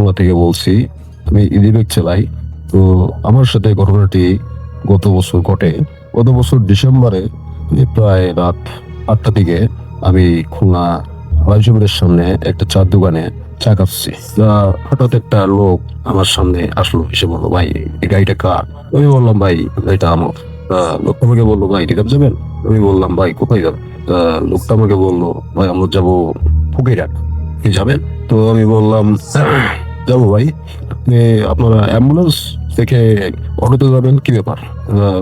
থানা থেকে বলছি। আমি ইদিবেক চালাই। তো আমার সাথে ঘটনাটি গত বছর ঘটে। গত বছর ডিসেম্বরে প্রায় রাত 8টার দিকে আমি খুলনা রাইজমিনের সামনে একটা চার দোকানে চা খাচ্ছি। তা হঠাৎ একটা লোক আমার সামনে আসলো, এসে বললো, ভাই এই গাড়িটা কার? আমি বললাম, ভাই এটা আমার। তা লোকটা আমাকে বললো, ভাই রিজার্ভ যাবেন? আমি বললাম, ভাই কোথায় যাবেন? তা লোকটা আমাকে বললো, ভাই আমরা যাবো ফকিরহাট। কি যাবেন? তো আমি বললাম, যাবো ভাই। আপনি আপনারা অ্যাম্বুলেন্স থেকে অটোতে যাবেন, কি ব্যাপার?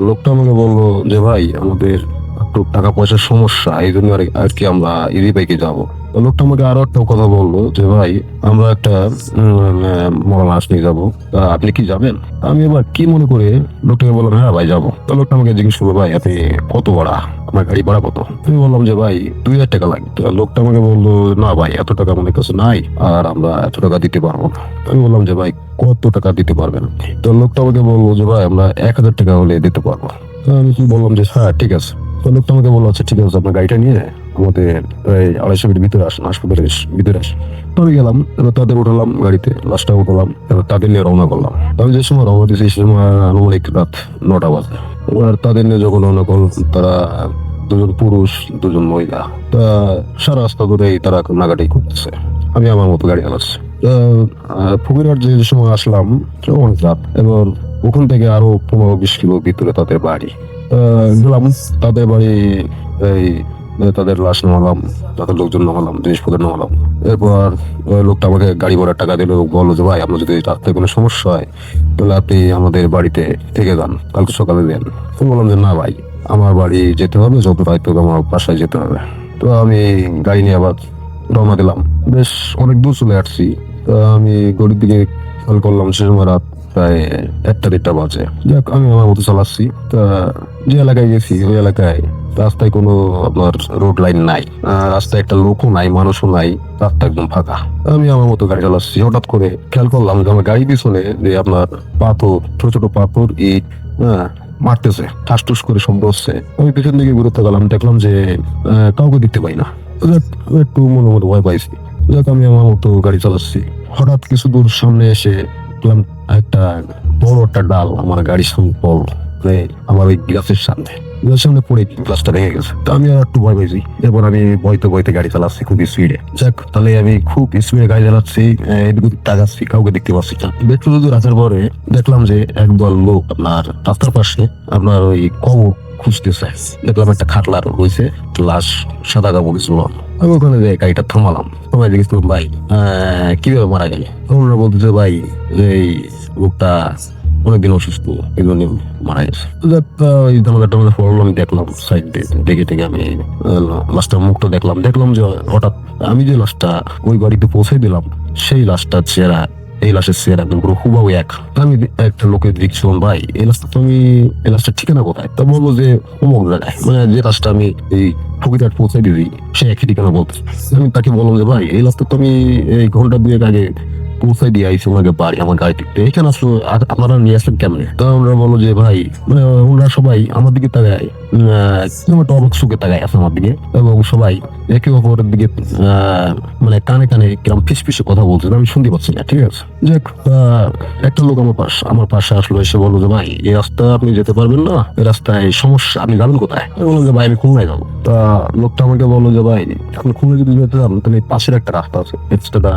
লোকটা আমাকে বললো যে, ভাই আমাদের একটু টাকা পয়সার সমস্যা, এই জন্য আর কি আমরা ইজি বাইকে যাবো। তো লোকটা আমাকে আরো একটা কথা বললো যে, ভাই আমরা একটা মরা লাশ নিয়ে যাবো, তা আপনি কি যাবেন? আমি এবার কি মনে করে লোকটাকে বললাম, হ্যাঁ ভাই যাবো। তো লোকটা আমাকে জিজ্ঞেস করলো, ভাই আপনি কত ভাড়া, আমার গাড়ি ভাড়া কত? আমি বললাম যে, ভাই 2000 টাকা লাগে। তো লোকটা আমাকে বললো, না ভাই এত টাকা আমাদের কাছে নাই, আর আমরা এত টাকা দিতে পারবো না। আমি বললাম যে, ভাই কত টাকা দিতে পারবেন? তো লোকটা আমাকে বললো যে, ভাই আমরা 1000 টাকা হলে দিতে পারবো। তো আমি বললাম যে, হ্যাঁ ঠিক আছে। তো লোকটা আমাকে বললো, আচ্ছা ঠিক আছে, আপনার গাড়িটা নিয়ে আমাদের এই 250 মিটার ভিতরে আসেন, হাসপাতালের ভিতরে আসেন। তো আমি গেলাম, এবার তাদের উঠালাম গাড়িতে, লাশটা উঠালাম, এবার তাদের নিয়ে রওনা করলাম। তো আমি যে সময় রওনা দিয়েছি সেই সময় আনুমানিক রাত 9টা বাজে। এবার তাদের নিয়ে যখন রওনা করলাম, তারা দুজন পুরুষ, দুজন মহিলা। তা সারা রাস্তা ধরেই তারা নাগাটাই করতেছে, আমি আমার মতো গাড়ি চালাচ্ছি। ফকিরহাট যে সময় আসলাম অনেক রাত, এবং ওখান থেকে আরো 15-20 কিলো ভিতরে তাদের বাড়ি। গেলাম তাদের বাড়ি, এই তাদের লাশ নামালাম, তাদের লোকজন নামালাম, জিনিসপত্র নামালাম। এরপর ওই লোকটা আমাকে গাড়ি ভাড়ার টাকা দিল, বললো যে, ভাই আপনার যদি রাস্তায় কোনো সমস্যা হয় তাহলে আপনি আমাদের বাড়িতে থেকে যান, কালকে সকালে দেন। তো বললাম যে, না ভাই আমার বাড়ি যেতে হবে, যত রাত হোক আমার বাসায় যেতে হবে। তো আমি গাড়ি নিয়ে আবার রওনা দিলাম। বেশ অনেক দূর চলে আসছি। তো আমি গড়ির দিকে খেয়াল করলাম, সে সময় রাত প্রায় 1টা-1.5টা বাজে। যাক আমি আমার মতো চালাচ্ছি। তা যে এলাকায় গেছি ওই এলাকায় রাস্তায় কোনো আপনার রোড লাইন নাই, রাস্তায় একটা লোকও নাই, মানুষও নাই, রাস্তা একদম ফাঁকা। আমি আমার মতো গাড়ি চালাচ্ছি, হঠাৎ করে খেয়াল করলাম যে আমার গাড়ি পিছনে যে আপনার পাথর, ছোট ছোট পাথর, ইট, হ্যাঁ মারতেছে, ঠাস টুস করে শব্দ হচ্ছে। আমি পিছন দিকে ঘুরে তাকালাম, দেখলাম যে কাউকে দেখতে পাই না। যাক, একটু মনে মনে ভয় পাইছি। যাক আমি আমার মতো গাড়ি চালাচ্ছি, হঠাৎ কিছু দূর সামনে এসে দেখলাম একটা বড় একটা ডাল আমার গাড়ির সামনে পড়লো, মানে আমার ওই গ্লাসের সামনে পড়ে গ্লাসটা ভেঙে গেছে। তো আমি আর একটু ভয় পাইছি। এরপর আমি বইতে বইতে গাড়ি চালাচ্ছি খুব স্পিডে। যাক তাহলে আমি খুব স্পিডে গাড়ি চালাচ্ছি, এদিক ওদিক তাকাচ্ছি, কাউকে দেখতে পাচ্ছি না। একটু দূর আসার পরে দেখলাম যে একদল লোক আপনার রাস্তার পাশে আপনার ওই কবর খুঁজতেছে। দেখলাম একটা খাটলার রয়েছে, লাশ, সাদা কাপড় ছিল। আমি ওখানে যে গাড়িটা থামালাম, তোমায় জিজ্ঞেস করলাম, ভাই কিভাবে মারা গেলে? ওনারা বলতেছে, ভাই এই লোকটা অনেকদিন অসুস্থ, এই জন্য মারা গেছে। ওই জানালাটার মধ্যে পড়লো, আমি দেখলাম সাইড দেখে থেকে আমি লাশটার মুখটা দেখলাম যে হঠাৎ আমি যে লাশটা ওই বাড়িতে পৌঁছে দিলাম, সেই লাশটার চেহারা এই লাশের চেহারা একদম পুরো হুবাহু এক। আমি একটা লোকের দেখছিলাম, ভাই এই লাশটার ঠিকানা কোথায়? তা বলবো যে অমুক জায়গায়, মানে যে লাশটা আমি এই ফকিরহাট পৌঁছে দিবি সে একই ঠিকানা বলতে। আমি তাকে বললাম যে, ভাই এই লাশটা তো আমি এই ঘন্টা 2 আগে পৌঁছাই দিয়ে আইসি ওনাকে বাড়ি, আমার গাড়ি থেকে এখানে আসলো, আপনারা নিয়ে আসলেন কেমনে? তা ওনারা বললো যে, ভাই মানে ওনারা সবাই আমার দিকে তাকায়, একটা অবাক চোখে তাকায় আছে আমার দিকে, এবং সবাই একে অপরের দিকে মানে কানে কানে কিরম ফিসফিসে কথা বলছে, আমি শুনতে পাচ্ছি না। ঠিক আছে, যাক একটা লোক আমার পাশে আসলো, এসে বললো যে, ভাই এই রাস্তা আপনি যেতে পারবেন না, এই রাস্তায় সমস্যা, আপনি যাবেন কোথায়? আমি বললাম যে, ভাই আমি খুলনায় যাবো। তা লোকটা আমাকে বললো যে, ভাই আপনি খুলনা যদি যেতে চান তাহলে পাশের একটা রাস্তা আছে, রাস্তাটা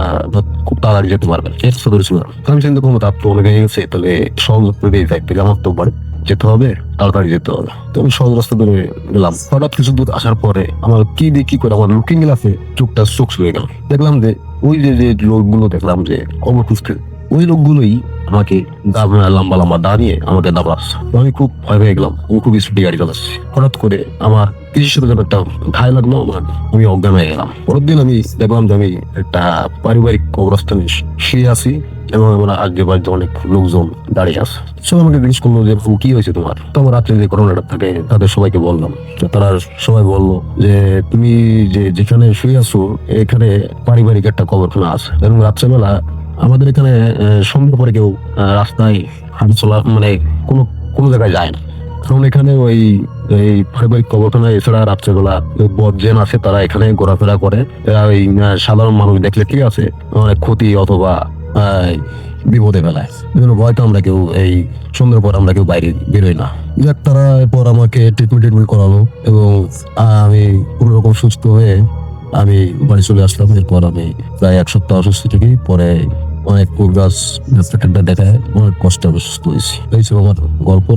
খুব তাড়াতাড়ি যেতে পারবেন, এই রাস্তা ধরে চলে যান। আমি চিন্তা করবো রাত তো অনেক হয়ে গেছে, তাহলে সহজ দিয়ে যাই, তাহলে আমার তো বাড়ি যেতে হবে, তাড়াতাড়ি যেতে হবে। তো আমি সহজ রাস্তা ধরে গেলাম। হঠাৎ কিছু দূর আসার পরে আমার কি করে আমার লুকিং গ্লাসে চোখ শুয়ে গেল। দেখলাম যে ওই যে লোকগুলো দেখলাম যে কবর খুঁজতে, ওই লোকগুলোই আমাকে লম্বা লম্বা দাঁড়িয়ে আমাকে দাবাচ্ছে। তো আমি খুব ভয় পেয়ে গেলাম, আমি খুব স্পিডে গাড়ি চালাচ্ছি। হঠাৎ করে আমার কিছুর সাথে যেন একটা ঘায়ে লাগলো, আমি অজ্ঞান হয়ে গেলাম। পরের দিন আমি দেখলাম যে আমি একটা পারিবারিক কবরস্থানে শুয়ে আছি, এবং আমার আগে বাড়িতে অনেক লোকজন দাঁড়িয়ে আছে। সব আমাকে জিজ্ঞেস করলো যে, কি হয়েছে তোমার? তো আমার রাত্রে যে ঘটনাটা থাকে তাদের সবাইকে বললাম। তারা সবাই বললো যে, তুমি যেখানে শুয়ে আছো এখানে পারিবারিক একটা কবরখানা আছে, এবং রাত্রেবেলা আমাদের এখানে সন্ধ্যার পরে কেউ রাস্তায় হাঁটা চলা মানে কোনো জায়গায় যায় না, কারণ এখানে এই পারিবারিক কবরখানা এছাড়া রাত্রেবেলা বদজেন আছে, তারা এখানে ঘোরাফেরা করে। এরা ওই সাধারণ মানুষ দেখলে ঠিক আছে অনেক ক্ষতি অথবা আহ, বিপদে ফেলায়। বিভিন্ন ভয়টা আমরা কেউ এই সন্ধ্যার পর আমরা কেউ বাইরে বেরোই না। ডাক্তাররা এরপর আমাকে ট্রিটমেন্ট করালো এবং আমি কোনো রকম সুস্থ হয়ে আমি বাড়ি চলে আসলাম। এরপর আমি প্রায় 1 সপ্তাহ অসুস্থ থেকে পরে অনেক গাছ ডাক্তার দেখায় অনেক কষ্টে আমি সুস্থ হয়েছি। এই ছিল আমার গল্প।